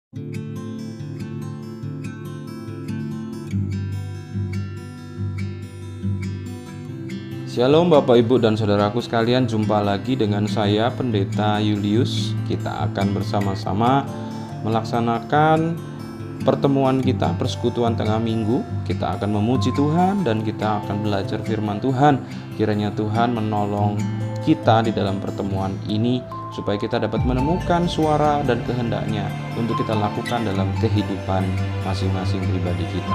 Shalom Bapak Ibu dan Saudaraku sekalian, jumpa lagi dengan saya Pendeta Julius. Kita akan bersama-sama melaksanakan pertemuan kita, persekutuan tengah minggu. Kita akan memuji Tuhan dan kita akan belajar firman Tuhan. Kiranya Tuhan menolong kita di dalam pertemuan ini supaya kita dapat menemukan suara dan kehendaknya untuk kita lakukan dalam kehidupan masing-masing pribadi kita.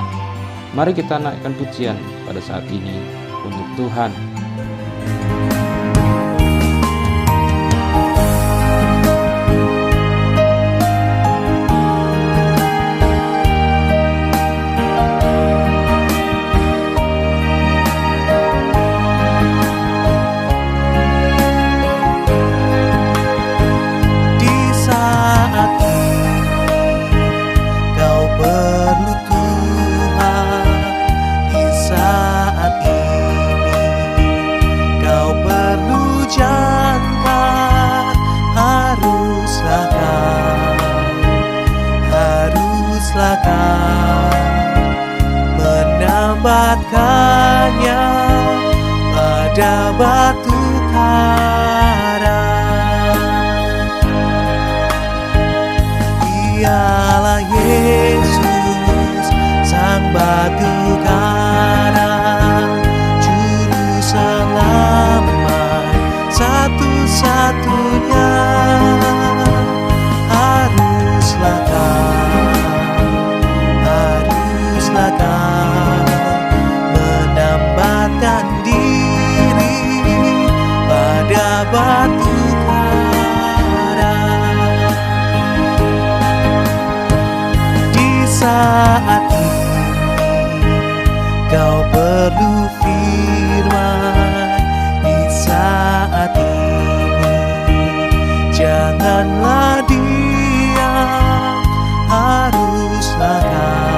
Mari kita naikkan pujian pada saat ini untuk Tuhan. Menambatkannya pada batu karang. Ialah Yesus, sang batu karang, juru selamat satu-satunya. Haruslah kau menambatkan diri pada batu karang. Di saat ini kau perlu firman. Di saat ini janganlah diam. Haruslah kau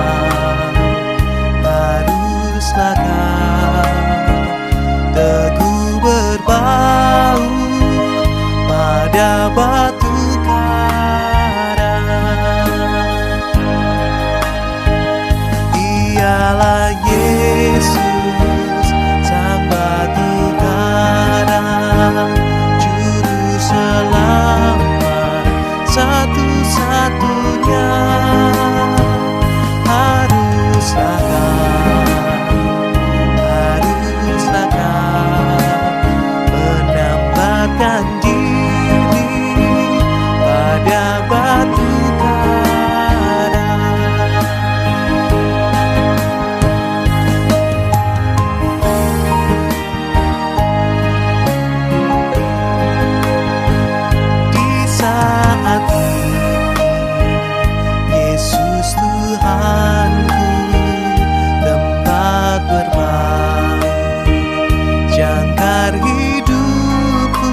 teguh berbaur pada batu karang. Ialah Yesus, sang batu karang, juru selamat satu-satunya. Haruslah menambatkan diri pada batu karang. Di saat ini Yesus Tuhanku, tempat bermain jangkar hidupku.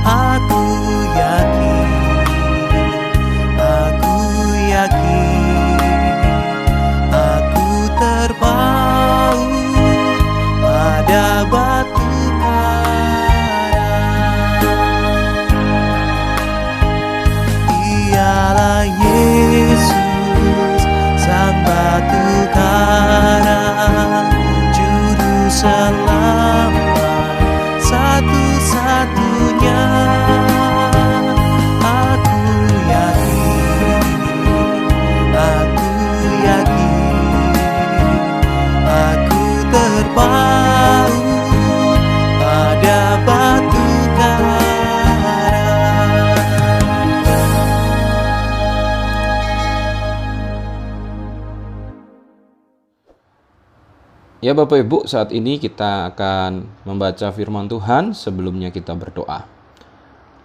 Aku yakin, aku terpaut pada batu karang. Ialah Yesus, sang batu karang, juru selamat satu-satunya. Aku terpaut pada batu karang. Ya Bapak Ibu, saat ini kita akan membaca firman Tuhan. Sebelumnya kita berdoa.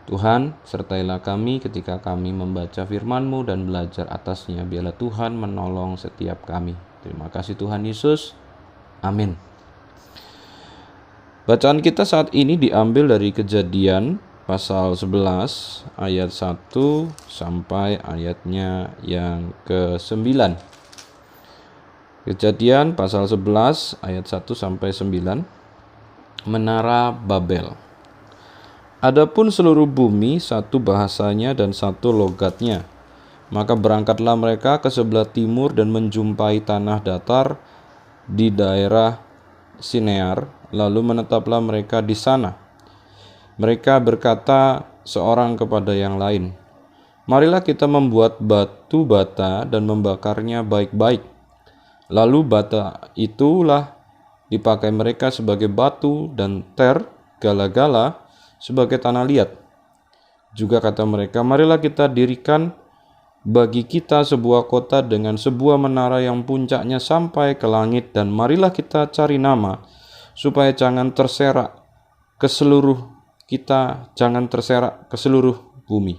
Tuhan, sertailah kami ketika kami membaca firman-Mu dan belajar atasnya. Biarlah Tuhan menolong setiap kami. Terima kasih Tuhan Yesus. Amin. Bacaan kita saat ini diambil dari Kejadian pasal 11 ayat 1 sampai ayatnya yang ke-9. Kejadian pasal 11 ayat 1 sampai 9. Menara Babel. Adapun seluruh bumi satu bahasanya dan satu logatnya. Maka berangkatlah mereka ke sebelah timur dan menjumpai tanah datar di daerah Sinear, lalu menetaplah mereka di sana. Mereka berkata seorang kepada yang lain, "Marilah kita membuat batu bata dan membakarnya baik-baik." Lalu bata itulah dipakai mereka sebagai batu dan gala-gala sebagai tanah liat. Juga kata mereka, "Marilah kita dirikan bagi kita sebuah kota dengan sebuah menara yang puncaknya sampai ke langit, dan marilah kita cari nama supaya jangan terserak ke seluruh bumi."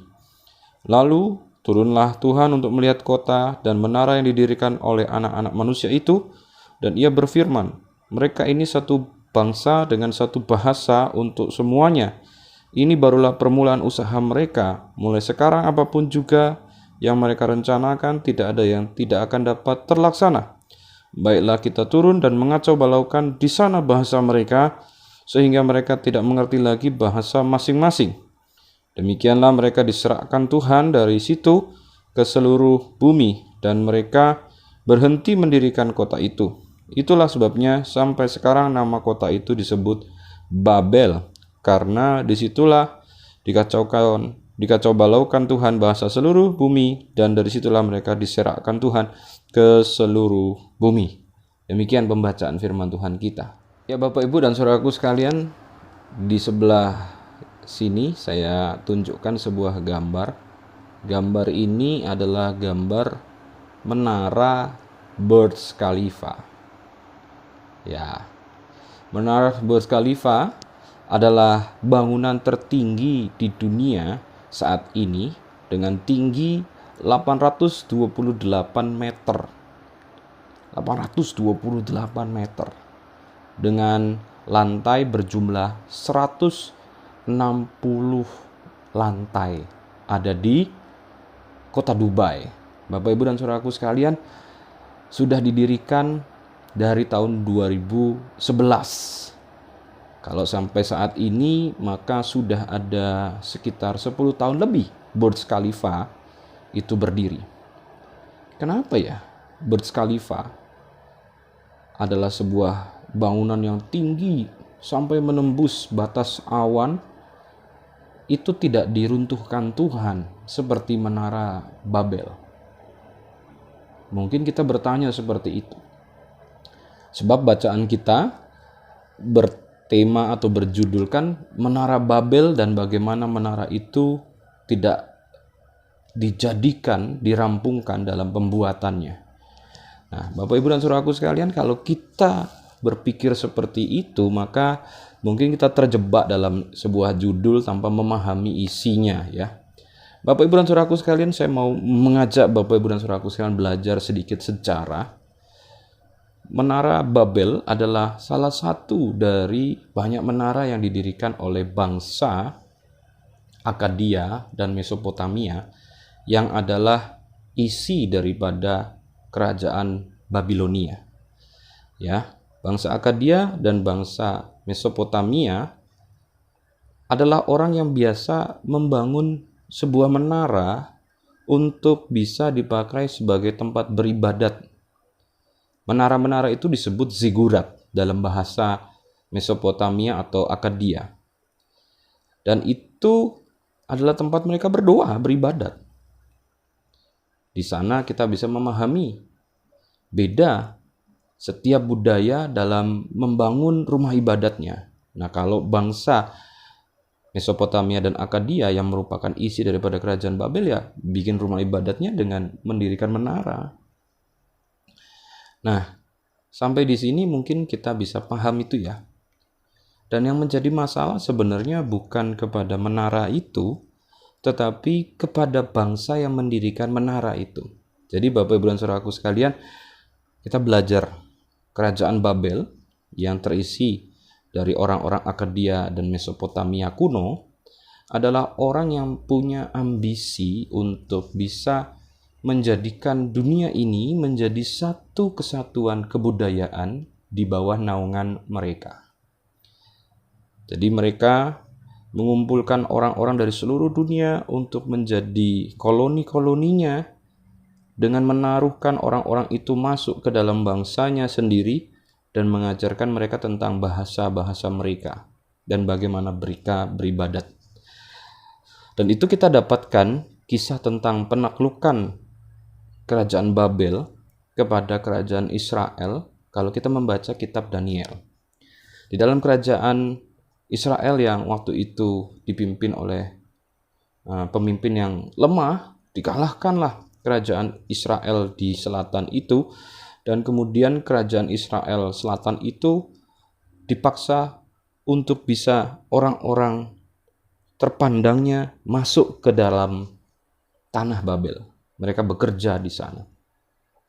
Lalu turunlah Tuhan untuk melihat kota dan menara yang didirikan oleh anak-anak manusia itu, dan ia berfirman, "Mereka ini satu bangsa dengan satu bahasa untuk semuanya. Ini barulah permulaan usaha mereka. Mulai sekarang apapun juga yang mereka rencanakan, tidak ada yang tidak akan dapat terlaksana. Baiklah kita turun dan mengacau balaukan di sana bahasa mereka, sehingga mereka tidak mengerti lagi bahasa masing-masing." Demikianlah mereka diserahkan Tuhan dari situ ke seluruh bumi, dan mereka berhenti mendirikan kota itu. Itulah sebabnya sampai sekarang nama kota itu disebut Babel, karena disitulah dikacau balaukan Tuhan bahasa seluruh bumi, dan dari situlah mereka diserahkan Tuhan ke seluruh bumi. Demikian pembacaan firman Tuhan kita. Ya Bapak Ibu dan saudaraku sekalian, di sebelah sini saya tunjukkan sebuah gambar. Gambar ini adalah gambar menara Burj Khalifa. Ya, menara Burj Khalifa adalah bangunan tertinggi di dunia saat ini dengan tinggi 828 meter. 828 meter. Dengan lantai berjumlah 160 lantai ada di kota Dubai. Bapak Ibu dan saudaraku sekalian, sudah didirikan dari tahun 2011. Kalau sampai saat ini maka sudah ada sekitar 10 tahun lebih Burj Khalifa itu berdiri. Kenapa ya Burj Khalifa adalah sebuah bangunan yang tinggi sampai menembus batas awan, itu tidak diruntuhkan Tuhan seperti menara Babel? Mungkin kita bertanya seperti itu. Sebab bacaan kita bertema atau berjudulkan Menara Babel, dan bagaimana menara itu tidak dijadikan, dirampungkan dalam pembuatannya. Nah, Bapak Ibu dan saudaraku sekalian, kalau kita berpikir seperti itu, maka mungkin kita terjebak dalam sebuah judul tanpa memahami isinya ya. Bapak Ibu dan saudaraku sekalian, saya mau mengajak Bapak Ibu dan saudaraku sekalian belajar sedikit sejarah. Menara Babel adalah salah satu dari banyak menara yang didirikan oleh bangsa Akkadia dan Mesopotamia, yang adalah isi daripada kerajaan Babilonia. Ya, bangsa Akkadia dan bangsa Mesopotamia adalah orang yang biasa membangun sebuah menara untuk bisa dipakai sebagai tempat beribadat. Menara-menara itu disebut zigurat dalam bahasa Mesopotamia atau Akkadia. Dan itu adalah tempat mereka berdoa, beribadat. Di sana kita bisa memahami beda setiap budaya dalam membangun rumah ibadatnya. Nah, kalau bangsa Mesopotamia dan Akkadia yang merupakan isi daripada kerajaan Babel, ya bikin rumah ibadatnya dengan mendirikan menara. Nah, sampai di sini mungkin kita bisa paham itu ya. Dan yang menjadi masalah sebenarnya bukan kepada menara itu, tetapi kepada bangsa yang mendirikan menara itu. Jadi Bapak Ibu dan saudaraku sekalian, kita belajar kerajaan Babel yang terisi dari orang-orang Akkadia dan Mesopotamia kuno adalah orang yang punya ambisi untuk bisa menjadikan dunia ini menjadi satu kesatuan kebudayaan di bawah naungan mereka. Jadi mereka mengumpulkan orang-orang dari seluruh dunia untuk menjadi koloni-koloninya, dengan menaruhkan orang-orang itu masuk ke dalam bangsanya sendiri dan mengajarkan mereka tentang bahasa-bahasa mereka dan bagaimana mereka beribadat. Dan itu kita dapatkan kisah tentang penaklukan kerajaan Babel kepada kerajaan Israel kalau kita membaca kitab Daniel. Di dalam kerajaan Israel yang waktu itu dipimpin oleh pemimpin yang lemah, dikalahkanlah kerajaan Israel di selatan itu, dan kemudian kerajaan Israel selatan itu dipaksa untuk bisa orang-orang terpandangnya masuk ke dalam tanah Babel. Mereka bekerja di sana.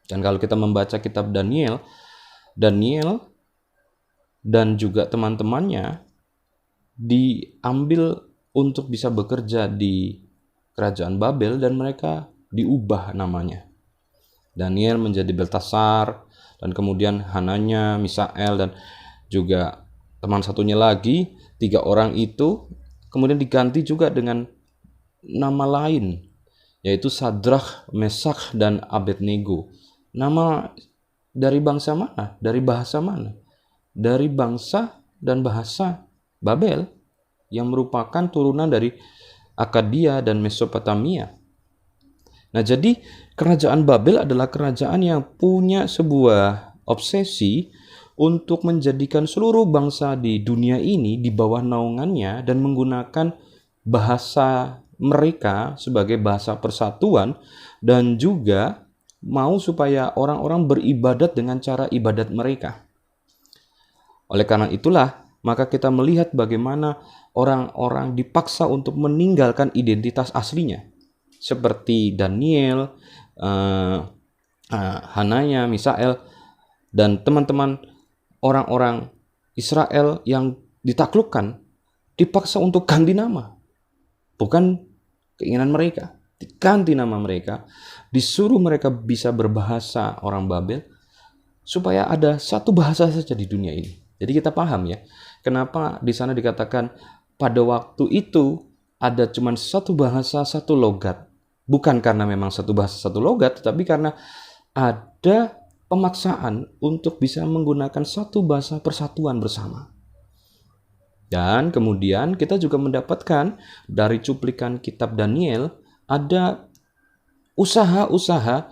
Dan kalau kita membaca kitab Daniel dan juga teman-temannya diambil untuk bisa bekerja di kerajaan Babel dan mereka diubah namanya. Daniel menjadi Beltasar, dan kemudian Hananya, Misael, dan juga teman satunya lagi, 3 orang itu kemudian diganti juga dengan nama lain, yaitu Sadrach, Mesak, dan Abednego. Nama dari bangsa mana? Dari bahasa mana? Dari bangsa dan bahasa Babel yang merupakan turunan dari Akadia dan Mesopotamia. Nah, jadi kerajaan Babel adalah kerajaan yang punya sebuah obsesi untuk menjadikan seluruh bangsa di dunia ini di bawah naungannya dan menggunakan bahasa mereka sebagai bahasa persatuan, dan juga mau supaya orang-orang beribadat dengan cara ibadat mereka. Oleh karena itulah, maka kita melihat bagaimana orang-orang dipaksa untuk meninggalkan identitas aslinya. Seperti Daniel, Hananya, Misael, dan teman-teman orang-orang Israel yang ditaklukkan dipaksa untuk ganti nama. Bukan keinginan mereka, diganti nama mereka, disuruh mereka bisa berbahasa orang Babel, supaya ada satu bahasa saja di dunia ini. Jadi kita paham ya, kenapa di sana dikatakan pada waktu itu ada cuma satu bahasa, satu logat. Bukan karena memang satu bahasa, satu logat, tetapi karena ada pemaksaan untuk bisa menggunakan satu bahasa persatuan bersama. Dan kemudian kita juga mendapatkan dari cuplikan kitab Daniel, ada usaha-usaha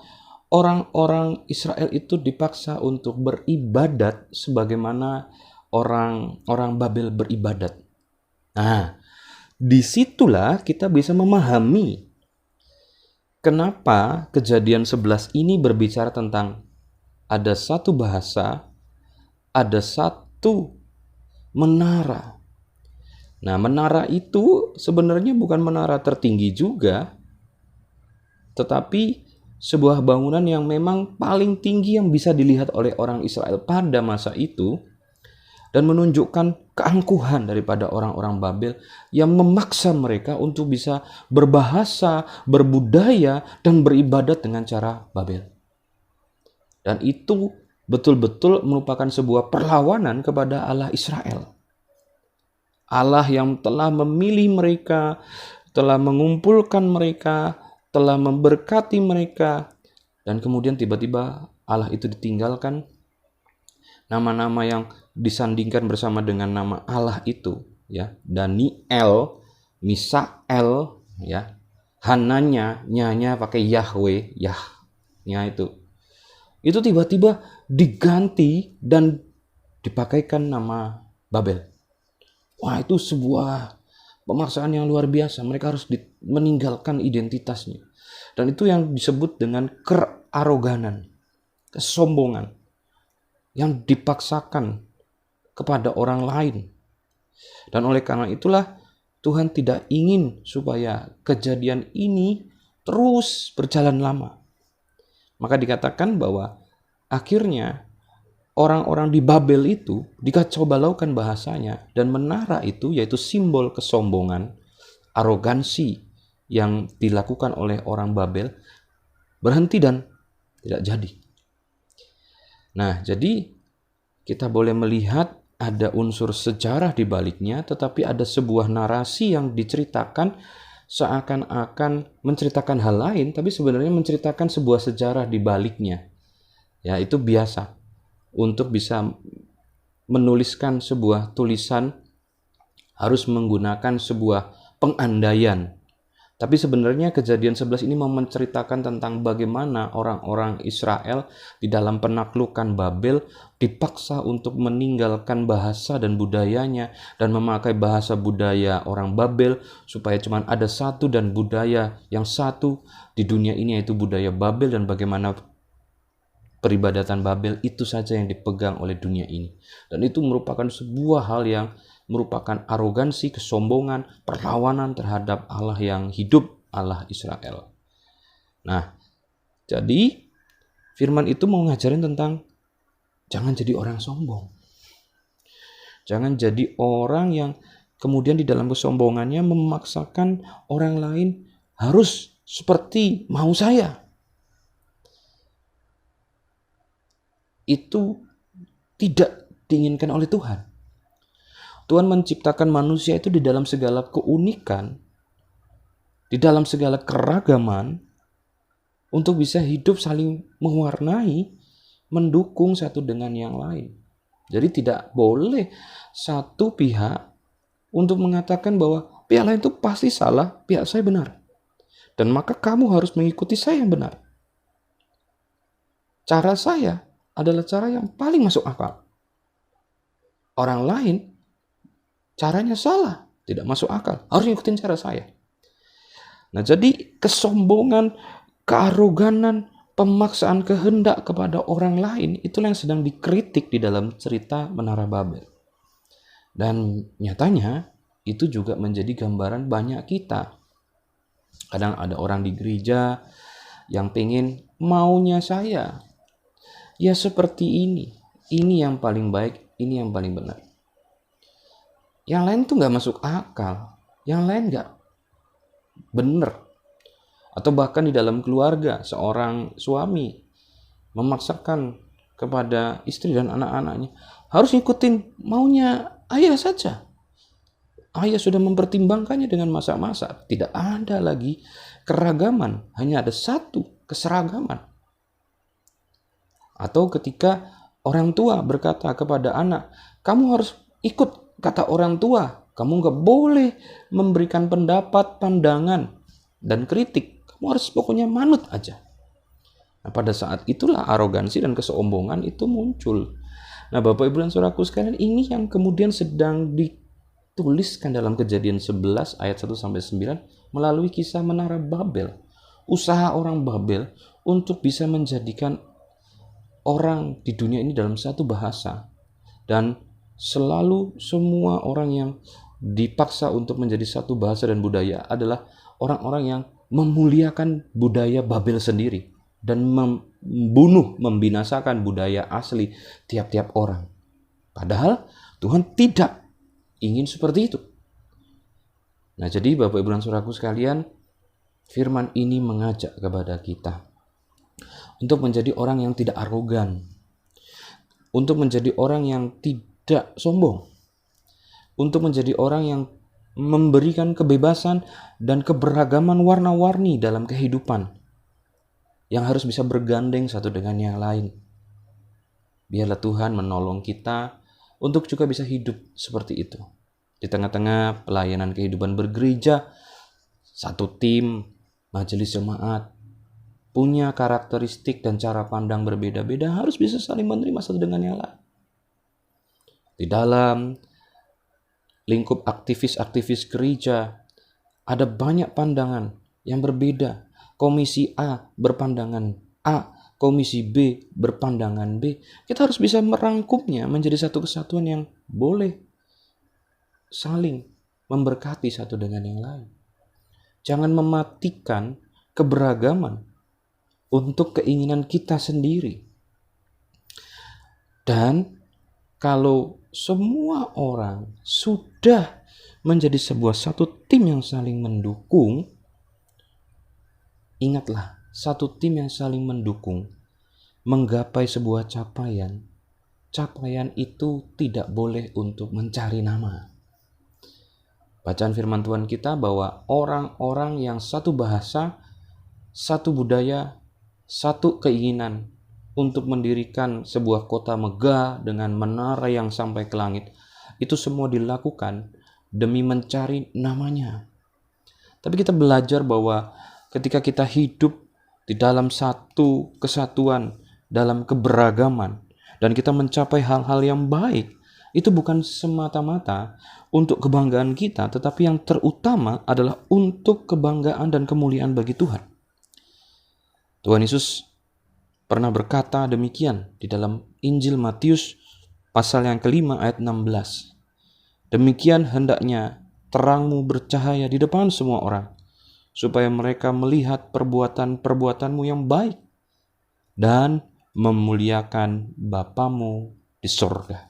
orang-orang Israel itu dipaksa untuk beribadat sebagaimana orang Babel beribadat. Nah, disitulah kita bisa memahami kenapa Kejadian 11 ini berbicara tentang ada satu bahasa, ada satu menara. Nah, menara itu sebenarnya bukan menara tertinggi juga, tetapi sebuah bangunan yang memang paling tinggi yang bisa dilihat oleh orang Israel pada masa itu, dan menunjukkan keangkuhan daripada orang-orang Babel yang memaksa mereka untuk bisa berbahasa, berbudaya, dan beribadat dengan cara Babel. Dan itu betul-betul merupakan sebuah perlawanan kepada Allah Israel. Allah yang telah memilih mereka, telah mengumpulkan mereka, telah memberkati mereka, dan kemudian tiba-tiba Allah itu ditinggalkan. Nama-nama yang disandingkan bersama dengan nama Allah itu, ya, Daniel, Misael, ya, Hananya, nyanya pakai Yahweh, Yahnya itu tiba-tiba diganti dan dipakaikan nama Babel. Wah, itu sebuah pemaksaan yang luar biasa. Mereka harus meninggalkan identitasnya. Dan itu yang disebut dengan kearoganan, kesombongan yang dipaksakan kepada orang lain. Dan oleh karena itulah Tuhan tidak ingin supaya kejadian ini terus berjalan lama. Maka dikatakan bahwa akhirnya orang-orang di Babel itu dikacau balaukan bahasanya, dan menara itu yaitu simbol kesombongan, arogansi yang dilakukan oleh orang Babel berhenti dan tidak jadi. Nah, jadi kita boleh melihat ada unsur sejarah di baliknya, tetapi ada sebuah narasi yang diceritakan seakan-akan menceritakan hal lain, tapi sebenarnya menceritakan sebuah sejarah di baliknya. Ya, itu biasa untuk bisa menuliskan sebuah tulisan harus menggunakan sebuah pengandaian. Tapi sebenarnya kejadian 11 ini mau menceritakan tentang bagaimana orang-orang Israel di dalam penaklukan Babel dipaksa untuk meninggalkan bahasa dan budayanya dan memakai bahasa budaya orang Babel supaya cuma ada satu dan budaya yang satu di dunia ini, yaitu budaya Babel, dan bagaimana peribadatan Babel itu saja yang dipegang oleh dunia ini. Dan itu merupakan sebuah hal yang merupakan arogansi, kesombongan, perlawanan terhadap Allah yang hidup, Allah Israel. Nah, jadi firman itu mau ngajarin tentang jangan jadi orang sombong. Jangan jadi orang yang kemudian di dalam kesombongannya memaksakan orang lain harus seperti mau saya. Itu tidak diinginkan oleh Tuhan. Tuhan menciptakan manusia itu di dalam segala keunikan, di dalam segala keragaman, untuk bisa hidup saling mewarnai, mendukung satu dengan yang lain. Jadi tidak boleh satu pihak untuk mengatakan bahwa pihak lain itu pasti salah, pihak saya benar. Dan maka kamu harus mengikuti saya yang benar. Cara saya adalah cara yang paling masuk akal. Orang lain caranya salah, tidak masuk akal. Harus ngikutin cara saya. Nah, jadi kesombongan, kearoganan, pemaksaan kehendak kepada orang lain, itulah yang sedang dikritik di dalam cerita Menara Babel. Dan nyatanya itu juga menjadi gambaran banyak kita. Kadang ada orang di gereja yang pengen maunya saya ya seperti ini yang paling baik, ini yang paling benar. Yang lain tuh gak masuk akal, yang lain gak benar. Atau bahkan di dalam keluarga, seorang suami memaksakan kepada istri dan anak-anaknya harus ngikutin maunya ayah saja. Ayah sudah mempertimbangkannya dengan masak-masak. Tidak ada lagi keragaman, hanya ada satu keseragaman. Atau ketika orang tua berkata kepada anak, kamu harus ikut kata orang tua, kamu gak boleh memberikan pendapat, pandangan, dan kritik. Kamu harus pokoknya manut aja. Nah, pada saat itulah arogansi dan kesombongan itu muncul. Nah, Bapak Ibu dan Saudaraku sekalian, ini yang kemudian sedang dituliskan dalam Kejadian 11 ayat 1-9 melalui kisah Menara Babel. Usaha orang Babel untuk bisa menjadikan orang di dunia ini dalam satu bahasa. Dan selalu semua orang yang dipaksa untuk menjadi satu bahasa dan budaya adalah orang-orang yang memuliakan budaya Babel sendiri dan membinasakan budaya asli tiap-tiap orang. Padahal Tuhan tidak ingin seperti itu. Nah, jadi Bapak Ibu dan Saudaraku sekalian, firman ini mengajak kepada kita untuk menjadi orang yang tidak arogan, untuk menjadi orang yang tidak sombong, untuk menjadi orang yang memberikan kebebasan dan keberagaman warna-warni dalam kehidupan yang harus bisa bergandeng satu dengan yang lain. Biarlah Tuhan menolong kita untuk juga bisa hidup seperti itu. Di tengah-tengah pelayanan kehidupan bergereja, satu tim, majelis jemaat, punya karakteristik dan cara pandang berbeda-beda, harus bisa saling menerima satu dengan yang lain. Di dalam lingkup aktivis-aktivis gereja, ada banyak pandangan yang berbeda. Komisi A berpandangan A, Komisi B berpandangan B. Kita harus bisa merangkumnya menjadi satu kesatuan yang boleh saling memberkati satu dengan yang lain. Jangan mematikan keberagaman untuk keinginan kita sendiri. Dan kalau semua orang sudah menjadi sebuah satu tim yang saling mendukung, ingatlah, satu tim yang saling mendukung menggapai sebuah capaian. Capaian itu tidak boleh untuk mencari nama. Bacaan firman Tuhan kita bahwa orang-orang yang satu bahasa, satu budaya, satu keinginan untuk mendirikan sebuah kota megah dengan menara yang sampai ke langit, itu semua dilakukan demi mencari namanya. Tapi kita belajar bahwa ketika kita hidup di dalam satu kesatuan, dalam keberagaman, dan kita mencapai hal-hal yang baik, itu bukan semata-mata untuk kebanggaan kita, tetapi yang terutama adalah untuk kebanggaan dan kemuliaan bagi Tuhan. Tuhan Yesus pernah berkata demikian di dalam Injil Matius pasal yang kelima ayat 16. Demikian hendaknya terangmu bercahaya di depan semua orang, supaya mereka melihat perbuatan-perbuatanmu yang baik dan memuliakan Bapamu di surga.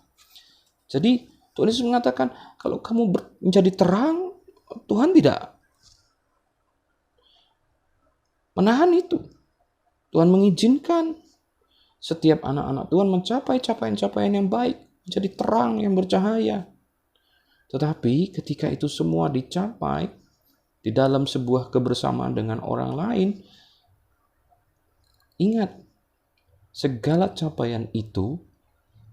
Jadi Tuhan Yesus mengatakan, kalau kamu menjadi terang, Tuhan tidak menahan itu. Tuhan mengizinkan setiap anak-anak Tuhan mencapai capaian-capaian yang baik, menjadi terang yang bercahaya. Tetapi ketika itu semua dicapai di dalam sebuah kebersamaan dengan orang lain, ingat, segala capaian itu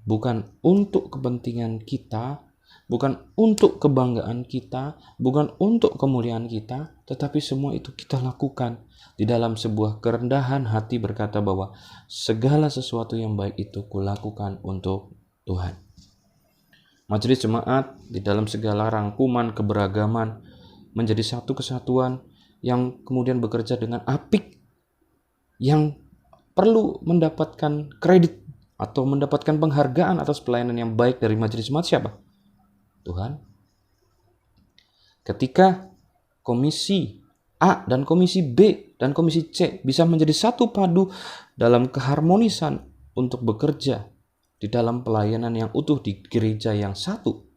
bukan untuk kepentingan kita, bukan untuk kebanggaan kita, bukan untuk kemuliaan kita, tetapi semua itu kita lakukan di dalam sebuah kerendahan hati berkata bahwa segala sesuatu yang baik itu kulakukan untuk Tuhan. Majelis jemaat di dalam segala rangkuman keberagaman menjadi satu kesatuan yang kemudian bekerja dengan apik, yang perlu mendapatkan kredit atau mendapatkan penghargaan atas pelayanan yang baik dari majelis jemaat siapa? Tuhan. Ketika komisi A dan komisi B dan komisi C bisa menjadi satu padu dalam keharmonisan untuk bekerja di dalam pelayanan yang utuh di gereja yang satu,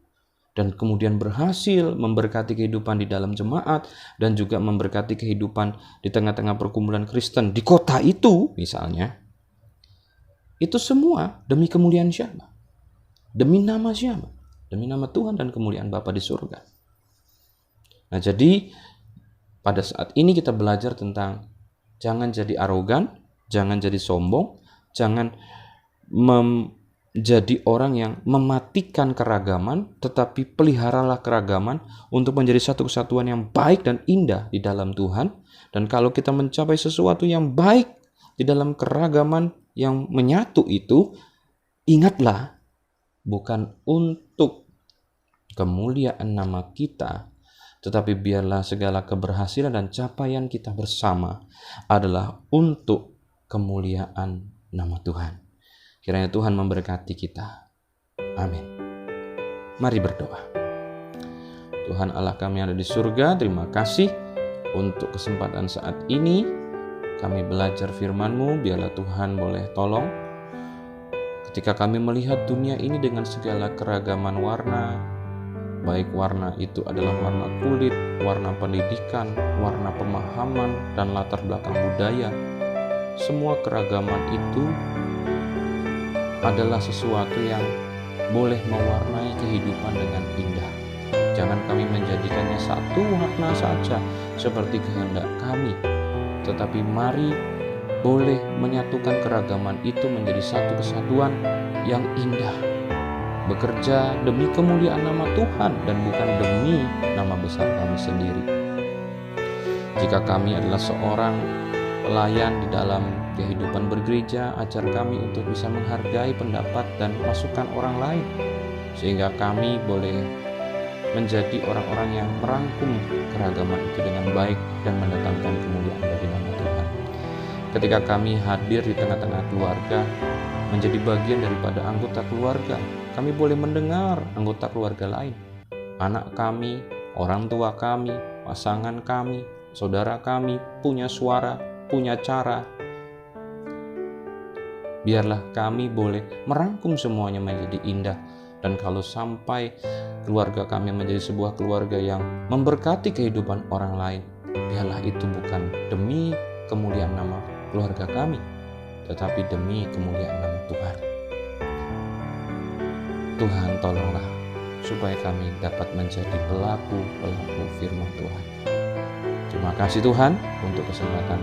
dan kemudian berhasil memberkati kehidupan di dalam jemaat dan juga memberkati kehidupan di tengah-tengah perkumpulan Kristen di kota itu misalnya, itu semua demi kemuliaan siapa? Demi nama siapa? Demi nama Tuhan dan kemuliaan Bapa di surga. Nah, jadi pada saat ini kita belajar tentang jangan jadi arogan, jangan jadi sombong, jangan menjadi orang yang mematikan keragaman, tetapi peliharalah keragaman untuk menjadi satu kesatuan yang baik dan indah di dalam Tuhan. Dan kalau kita mencapai sesuatu yang baik di dalam keragaman yang menyatu itu, ingatlah, bukan untuk kemuliaan nama kita, tetapi biarlah segala keberhasilan dan capaian kita bersama adalah untuk kemuliaan nama Tuhan. Kiranya Tuhan memberkati kita. Amin. Mari berdoa. Tuhan Allah kami yang ada di surga, terima kasih untuk kesempatan saat ini. Kami belajar firman-Mu, biarlah Tuhan boleh tolong. Ketika kami melihat dunia ini dengan segala keragaman warna, baik warna itu adalah warna kulit, warna pendidikan, warna pemahaman, dan latar belakang budaya, semua keragaman itu adalah sesuatu yang boleh mewarnai kehidupan dengan indah. Jangan kami menjadikannya satu warna saja seperti kehendak kami, tetapi mari boleh menyatukan keragaman itu menjadi satu kesatuan yang indah, bekerja demi kemuliaan nama Tuhan dan bukan demi nama besar kami sendiri. Jika kami adalah seorang pelayan di dalam kehidupan bergereja, ajar kami untuk bisa menghargai pendapat dan masukan orang lain, sehingga kami boleh menjadi orang-orang yang merangkum keragaman itu dengan baik dan mendatangkan kemuliaan bagi nama Tuhan. Ketika kami hadir di tengah-tengah keluarga, menjadi bagian daripada anggota keluarga, kami boleh mendengar anggota keluarga lain, anak kami, orang tua kami, pasangan kami, saudara kami punya suara, punya cara. Biarlah kami boleh merangkum semuanya menjadi indah. Dan kalau sampai keluarga kami menjadi sebuah keluarga yang memberkati kehidupan orang lain, biarlah itu bukan demi kemuliaan nama keluarga kami, tetapi demi kemuliaan nama Tuhan. Tuhan tolonglah supaya kami dapat menjadi pelaku-pelaku firman Tuhan. Terima kasih Tuhan untuk kesempatan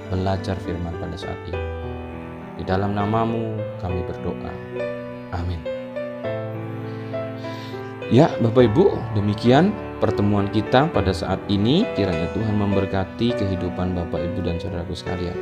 belajar firman pada saat ini. Di dalam nama-Mu kami berdoa. Amin. Ya, Bapak Ibu, demikian pertemuan kita pada saat ini. Kiranya Tuhan memberkati kehidupan Bapak Ibu dan saudaraku sekalian.